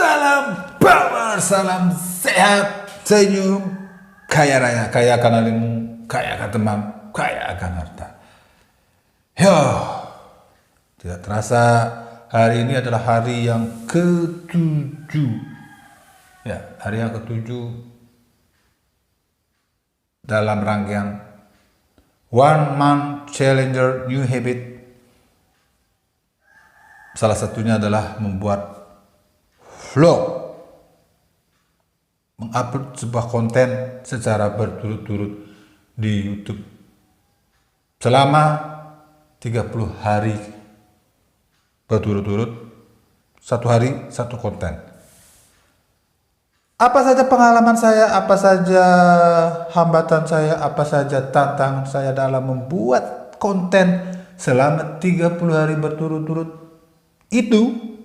Salam power, salam sehat, senyum, kaya raya, kaya akan ilmu, kaya akan teman, kaya akan harta. Yo, tidak terasa hari ini adalah hari yang ketujuh. Ya, hari yang ketujuh dalam rangkaian One Month Challenger New Habit. Salah satunya adalah membuat vlog, mengupload sebuah konten secara berturut-turut di YouTube selama 30 hari berturut-turut, satu hari satu konten. Apa saja pengalaman saya, apa saja hambatan saya, apa saja tantangan saya dalam membuat konten selama 30 hari berturut-turut itu,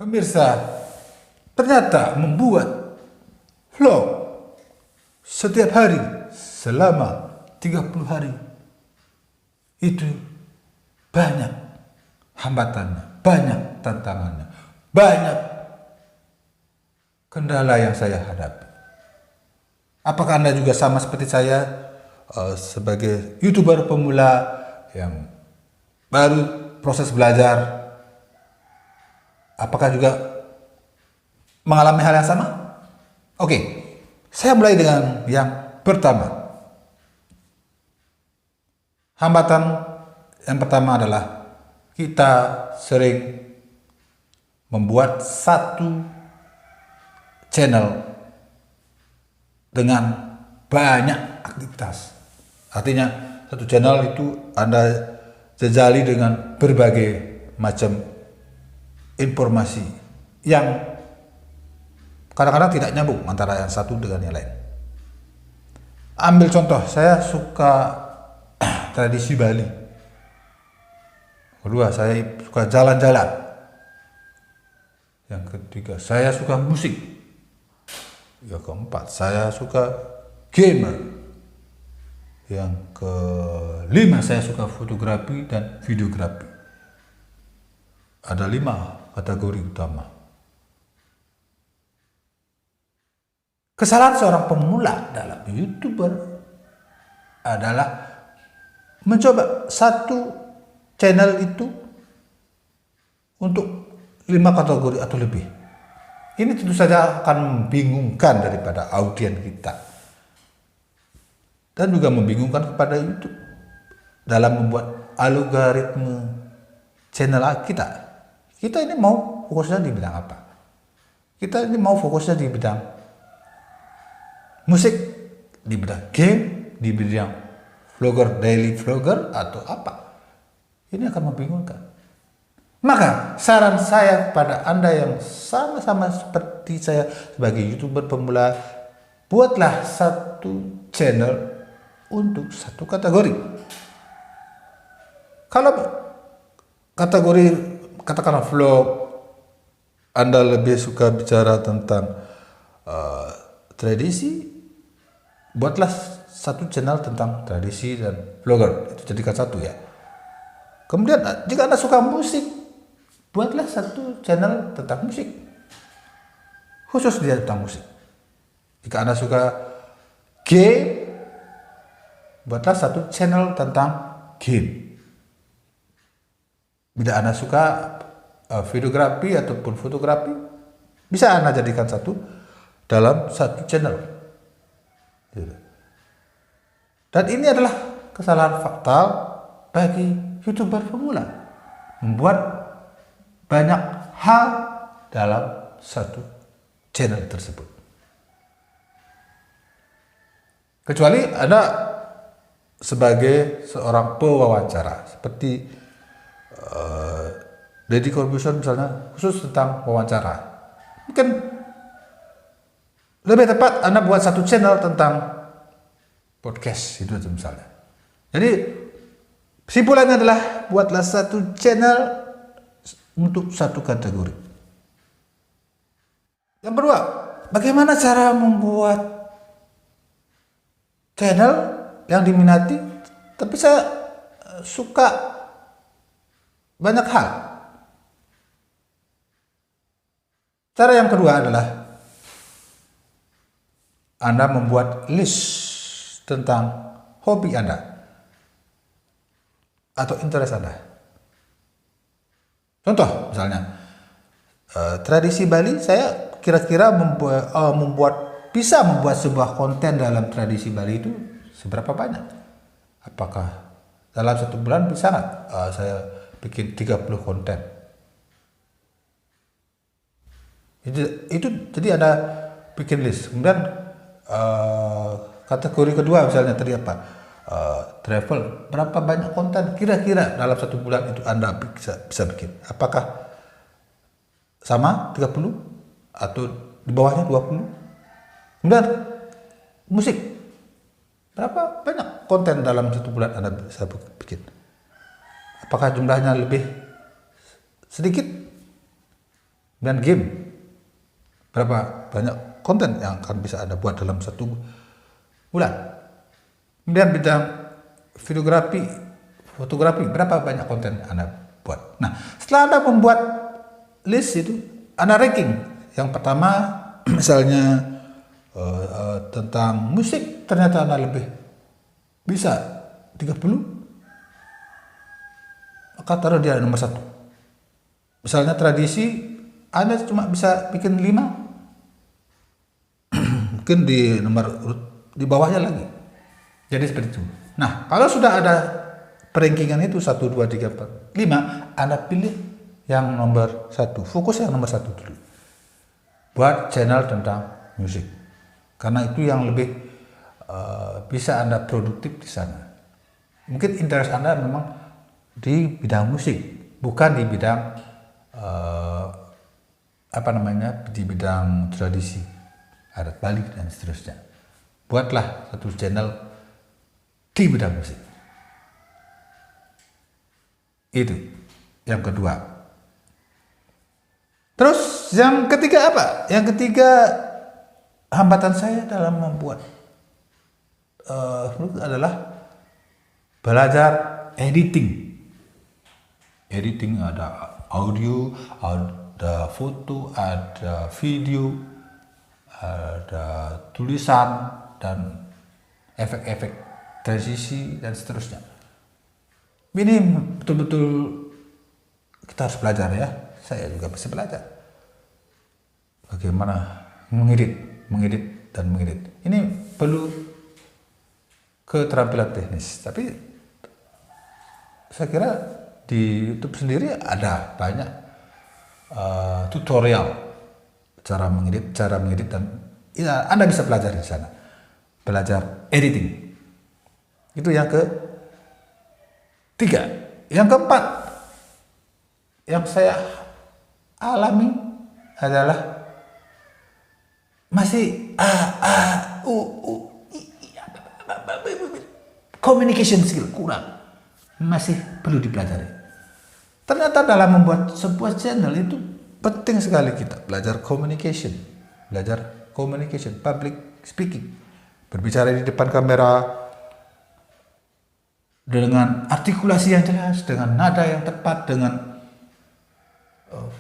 pemirsa, ternyata membuat vlog setiap hari selama 30 hari itu banyak hambatannya, banyak tantangannya, banyak kendala yang saya hadapi. Apakah Anda juga sama seperti saya sebagai YouTuber pemula yang baru proses belajar? Apakah juga mengalami hal yang sama? Oke, saya mulai dengan yang pertama. Hambatan yang pertama adalah kita sering membuat satu channel dengan banyak aktivitas. Artinya satu channel itu Anda jejali dengan berbagai macam informasi yang kadang-kadang tidak nyambung antara yang satu dengan yang lain. Ambil contoh, saya suka tradisi Bali. Kedua, saya suka jalan-jalan. Yang ketiga, saya suka musik. Yang keempat, saya suka gamer. Yang kelima, saya suka fotografi dan videografi. Ada 5 kategori utama. Kesalahan seorang pemula dalam YouTuber adalah mencoba satu channel itu untuk 5 kategori atau lebih. Ini tentu saja akan membingungkan daripada audiens kita dan juga membingungkan kepada YouTube dalam membuat algoritma channel kita. Kita ini mau fokusnya di bidang apa? Kita ini mau fokusnya di bidang musik, di bidang game, di bidang vlogger, daily vlogger, atau apa? Ini akan membingungkan. Maka saran saya kepada Anda yang sama-sama seperti saya sebagai YouTuber pemula, buatlah satu channel untuk satu kategori. Kalau kategori katakanlah vlog, Anda lebih suka bicara tentang tradisi, buatlah satu channel tentang tradisi dan vlogger, itu jadikan satu ya. Kemudian jika Anda suka musik, buatlah satu channel tentang musik, khusus dia tentang musik. Jika Anda suka game, buatlah satu channel tentang game. Bila Anda suka videografi ataupun fotografi, bisa Anda jadikan satu dalam satu channel. Dan ini adalah kesalahan fatal bagi YouTuber pemula, membuat banyak hal dalam satu channel tersebut. Kecuali Anda sebagai seorang pewawancara seperti Deddy Corbuzier misalnya, khusus tentang wawancara. Mungkin lebih tepat Anda buat satu channel tentang podcast itu misalnya. Jadi kesimpulannya adalah buatlah satu channel untuk satu kategori. Yang kedua, bagaimana cara membuat channel yang diminati, tapi saya suka banyak hal. Cara yang kedua adalah Anda membuat list tentang hobi Anda atau interest Anda. Contoh misalnya, tradisi Bali, saya kira-kira bisa membuat sebuah konten dalam tradisi Bali itu seberapa banyak? Apakah dalam 1 bulan bisa nggak saya bikin 30 konten? Itu jadi ada bikin list. Kemudian kategori kedua misalnya tadi apa? Travel, berapa banyak konten kira-kira dalam 1 bulan itu Anda bisa bikin? Apakah sama 30 atau di bawahnya 20? Kemudian musik, berapa banyak konten dalam 1 bulan Anda bisa bikin? Apakah jumlahnya lebih sedikit? Dan game, berapa banyak konten yang akan bisa Anda buat dalam 1 bulan? Kemudian bidang fotografi, berapa banyak konten Anda buat? Nah, setelah Anda membuat list itu, Anda ranking. Yang pertama, misalnya tentang musik, ternyata Anda lebih bisa 30, maka taruh dia nomor 1. Misalnya tradisi, Anda cuma bisa bikin 5, mungkin di nomor urut di bawahnya lagi. Jadi seperti itu. Nah, kalau sudah ada perankingan itu 1, 2, 3, 4, 5, Anda pilih yang nomor 1. Fokus yang nomor 1 dulu. Buat channel tentang musik. Karena itu yang lebih bisa Anda produktif di sana. Mungkin interest Anda memang di bidang musik, bukan di bidang di bidang tradisi adat Bali dan seterusnya. Buatlah satu channel di bidang musik. Itu yang kedua. Terus yang ketiga apa? Yang ketiga, hambatan saya dalam membuat adalah belajar editing. Editing ada audio, ada foto, ada video, ada tulisan, dan efek-efek transisi dan seterusnya. Ini betul-betul kita harus belajar ya. Saya juga masih belajar bagaimana mengedit dan mengedit. Ini perlu keterampilan teknis. Tapi saya kira di YouTube sendiri ada banyak tutorial cara mengedit dan ya, Anda bisa belajar di sana. Belajar editing. Itu yang ketiga. Yang keempat, yang saya alami adalah masih communication skill kurang, masih perlu dipelajari. Ternyata dalam membuat sebuah channel itu penting sekali kita belajar communication, public speaking, berbicara di depan kamera dengan artikulasi yang jelas, dengan nada yang tepat, dengan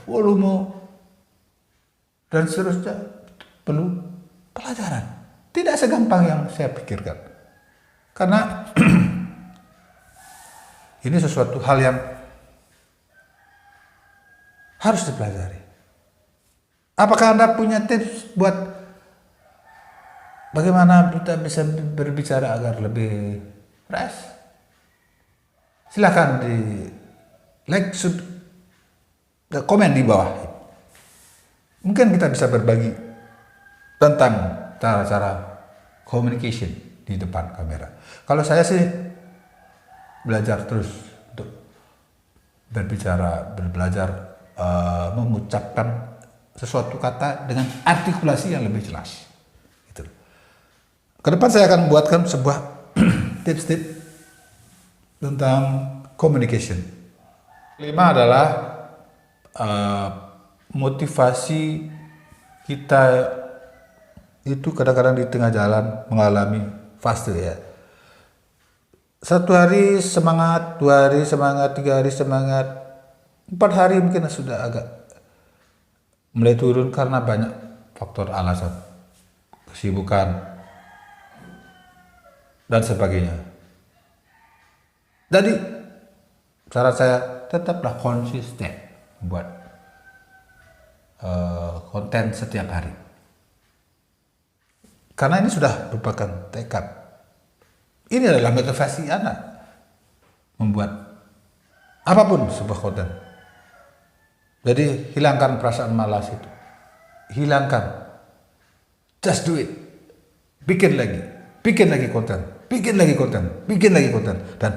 volume dan seterusnya. Perlu pelajaran. Tidak segampang yang saya pikirkan. Karena ini sesuatu hal yang harus dipelajari. Apakah Anda punya tips buat bagaimana kita bisa berbicara agar lebih fresh? Silakan di like, komen di bawah. Mungkin kita bisa berbagi tentang cara-cara communication di depan kamera. Kalau saya sih belajar terus untuk belajar mengucapkan sesuatu kata dengan artikulasi yang lebih jelas. Gitu. Kedepan saya akan membuatkan sebuah tips-tips tentang communication. Kelima adalah motivasi kita itu kadang-kadang di tengah jalan mengalami fase ya. 1 hari semangat, 2 hari semangat, 3 hari semangat, 4 hari mungkin sudah agak mulai turun karena banyak faktor alasan, kesibukan, dan sebagainya. Jadi, cara saya tetaplah konsisten buat konten setiap hari. Karena ini sudah merupakan tekad. Ini adalah motivasi anak membuat apapun sebuah konten. Jadi hilangkan perasaan malas itu. Hilangkan. Just do it. Bikin lagi konten, bikin lagi konten, dan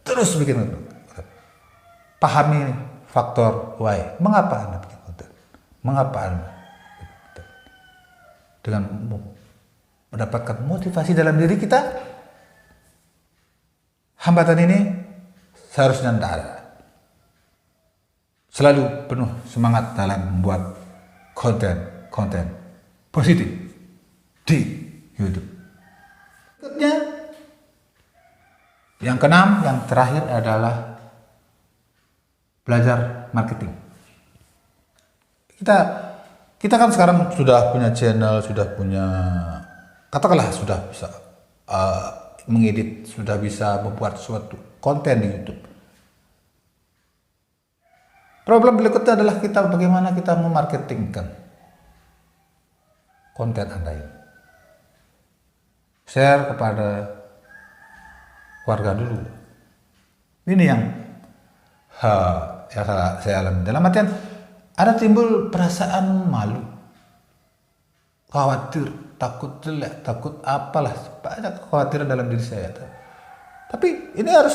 terus bikin konten. Pahami faktor why. Mengapa Anda bikin konten? Mengapa Anda bikin konten? Dengan mendapatkan motivasi dalam diri kita, hambatan ini seharusnya tidak ada. Selalu penuh semangat dalam membuat konten positif di YouTube. Berikutnya, yang keenam, yang terakhir adalah belajar marketing. Kita kan sekarang sudah punya channel, sudah punya, katakanlah sudah bisa mengedit, sudah bisa membuat suatu konten di YouTube. Problem berikutnya adalah bagaimana kita memarketingkan konten Anda ini. Share kepada keluarga dulu. Ini yang saya alami. Dalam artian ada timbul perasaan malu, khawatir, takut jelek, takut apalah, banyak kekhawatiran dalam diri saya. Tapi ini harus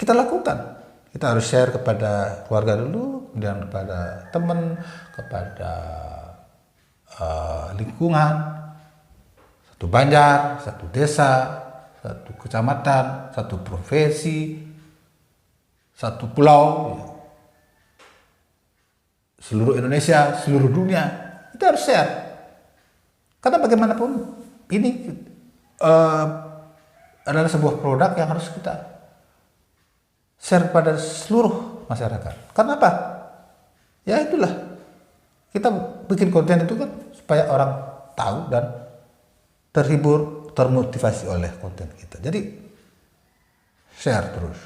kita lakukan. Kita harus share kepada keluarga dulu, kemudian kepada teman, kepada lingkungan, satu banjar, satu desa, satu kecamatan, satu profesi, satu pulau, seluruh Indonesia, seluruh dunia. Kita harus share. Karena bagaimanapun ini adalah sebuah produk yang harus kita share pada seluruh masyarakat. Karena apa? Ya itulah. Kita bikin konten itu kan supaya orang tahu dan terhibur, termotivasi oleh konten kita. Jadi share terus,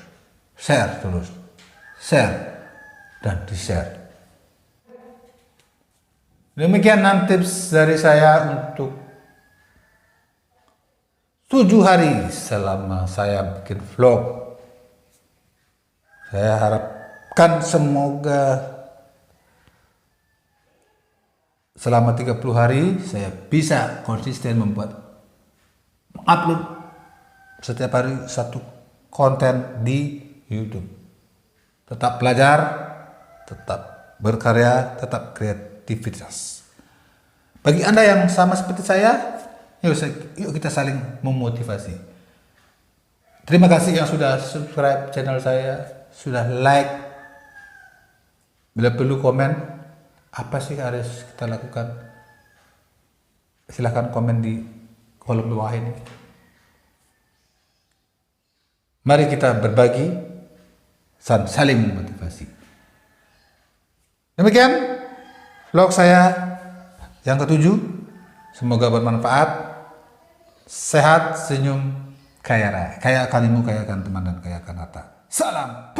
dan di-share. Demikian 6 tips dari saya untuk 7 hari selama saya bikin vlog. Saya harapkan semoga selama 30 hari saya bisa konsisten upload setiap hari satu konten di YouTube. Tetap belajar, tetap berkarya, tetap kreativitas. Bagi Anda yang sama seperti saya, yuk kita saling memotivasi. Terima kasih yang sudah subscribe channel saya, sudah like. Bila perlu komen, apa sih harus kita lakukan? Silahkan komen di kolom bawah ini. Mari kita berbagi, saling memotivasi. Demikian vlog saya yang ke-7. Semoga bermanfaat. Sehat, senyum, kaya raya. Kaya kalimu, kayakan teman, dan kayakan harta. Salam.